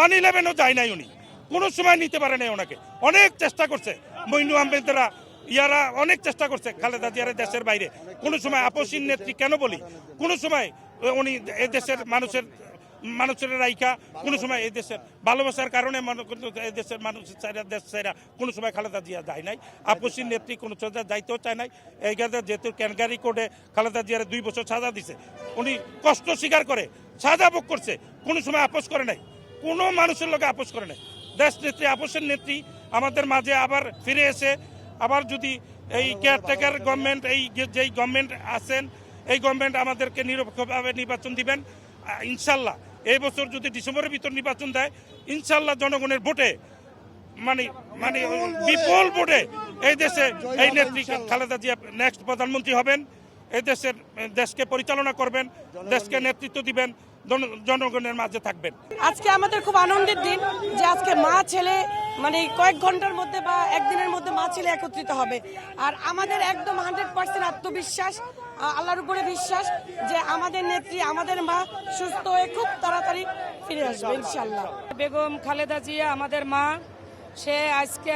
111ও যায় নাই, উনি কোনো সময় নিতে পারে নাই ওনাকে। অনেক চেষ্টা করছে মইনু আহমেদরা, ইয়ারা অনেক চেষ্টা করছে খালেদা জিয়ার দেশের বাইরে। কোনো সময় আপসীন নেত্রী কেন বলি, কোনো সময় উনি এদেশের মানুষের রাইখা, কোনো সময় এই দেশের ভালোবাসার কারণে এই দেশের মানুষের চাইরা দেশ চাইরা কোনো সময় খালেদা জিয়া যায় নাই। আপসীন নেত্রী কোনো সোজা যাইতেও চায় নাই। এই গাছে যেহেতু ক্যানগারি কোর্টে খালেদা জিয়ার 2 বছর সাজা দিছে, উনি কষ্ট স্বীকার করে সাজা ভোগ করছে, কোনো সময় আপোষ করে নাই, কোনো মানুষের লোকে আপোষ করে নাই। দেশ নেত্রী, আপসের নেত্রী আমাদের মাঝে আবার ফিরে এসে আবার যদি এই কেয়ারটেকার গভর্নমেন্ট, এই যেই গভর্নমেন্ট আছেন, এই গভর্নমেন্ট আমাদেরকে নিরপেক্ষভাবে নির্বাচন দিবেন ইনশাল্লাহ। এই বছর যদি ডিসেম্বরের ভিতর নির্বাচন দেয়, ইনশাল্লাহ জনগণের ভোটে মানে বিপুল ভোটে এই দেশে এই নেত্রী খালেদা জিয়া নেক্সট প্রধানমন্ত্রী হবেন। এই দেশকে পরিচালনা করবেন, দেশকে নেতৃত্ব দিবেন, জনগণের মাঝে থাকবেন। আজকে আমাদের খুব আনন্দের দিন যে আজকে মা ছেলে মানে কয়েক ঘন্টার মধ্যে বা একদিনের মধ্যে মা ছেলে একত্রিত হবে। আর আমাদের একদম 100% আত্মবিশ্বাস, আল্লাহর উপরে বিশ্বাস যে আমাদের নেত্রী, আমাদের মা সুস্থ হয়ে খুব তাড়াতাড়ি ফিরে আসবে ইনশাআল্লাহ। বেগম খালেদা জিয়া আমাদের মা, সে আজকে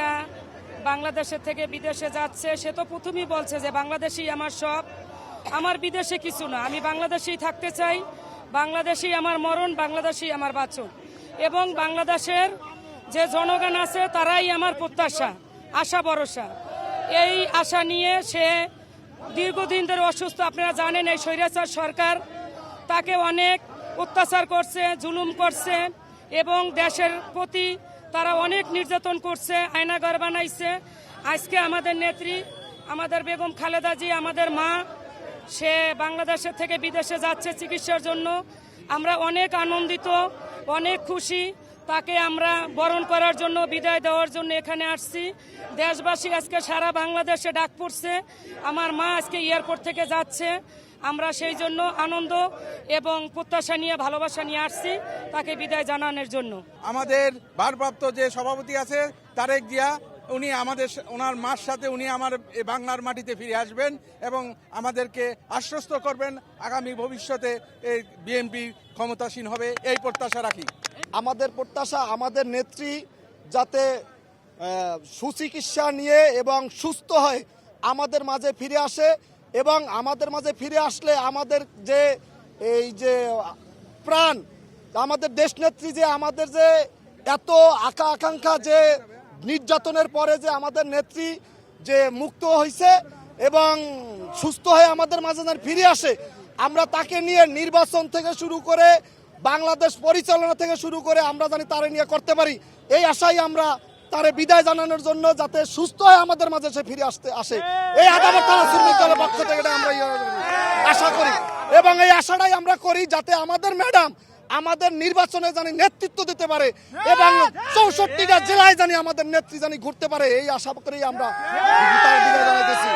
বাংলাদেশের থেকে বিদেশে যাচ্ছে। সে তো প্রথমেই বলছে যে বাংলাদেশই আমার সব, আমার বিদেশে কিছু না, আমি বাংলাদেশেই থাকতে চাই, বাংলাদেশেই আমার মরণ, বাংলাদেশেই আমার বাঁচন। এবং বাংলাদেশের যে জনগণ আছে তারাই আমার প্রত্যাশা, আশা ভরসা। এই আশা নিয়ে সে দীর্ঘদিন ধরে অসুস্থ। আপনারা জানেন এই স্বৈরাচার সরকার তাকে অনেক অত্যাচার করছে, জুলুম করছে এবং দেশের প্রতি তারা অনেক নির্যাতন করছে, আয়নাঘর বানাইছে। আজকে আমাদের নেত্রী, আমাদের বেগম খালেদা জি, আমাদের মা, সে বাংলাদেশের থেকে বিদেশে যাচ্ছে চিকিৎসার জন্য। আমরা অনেক আনন্দিত, অনেক খুশি। তাকে আমরা বরণ করার জন্য, বিদায় দেওয়ার জন্য এখানে আসছি। দেশবাসী আজকে সারা বাংলাদেশে ডাক পড়ছে, আমার মা আজকে এয়ারপোর্ট থেকে যাচ্ছে। আমরা সেই জন্য আনন্দ এবং প্রত্যাশা নিয়ে, ভালোবাসা নিয়ে আসছি তাকে বিদায় জানানোর জন্য। আমাদের ভারপ্রাপ্ত যে সভাপতি আছে তারেক জিয়া, উনি ওনার মার সাথে উনি আমার বাংলার মাটিতে ফিরে আসবেন এবং আমাদেরকে আশ্বস্ত করবেন আগামী ভবিষ্যতে এই বিএনপি ক্ষমতাসীন হবে, এই প্রত্যাশা রাখি। আমাদের প্রত্যাশা আমাদের নেত্রী যাতে সুচিকিৎসা নিয়ে এবং সুস্থ হয়ে আমাদের মাঝে ফিরে আসে, এবং আমাদের মাঝে ফিরে আসলে আমাদের যে এই যে প্রাণ, আমাদের দেশনেত্রী যে আমাদের যে এত আকাঙ্ক্ষা, যে নির্যাতনের পরে যে আমাদের নেত্রী যে মুক্ত হয়েছে এবং সুস্থ হয়ে আমাদের মাঝে ফিরে আসে, আমরা তাকে নিয়ে নির্বাচন থেকে শুরু করে বাংলাদেশ পরিচালনা থেকে শুরু করে আমরা জানি তারে নিয়ে করতে পারি। এই আশাই আমরা তারে বিদায় জানানোর জন্য, যাতে সুস্থ হয়ে আমাদের মাঝে সে ফিরে আসে, এই আদালত থানা শ্রমিক দলের পক্ষ থেকে আমরা আশা করি। এবং এই আশাটাই আমরা করি যাতে আমাদের ম্যাডাম আমাদের নির্বাচনে জানি নেতৃত্ব দিতে পারে এবং 64টা জেলায় জানি আমাদের নেত্রী জানি ঘুরতে পারে, এই আশা করেই আমরা বিদায় জানাইতেছি।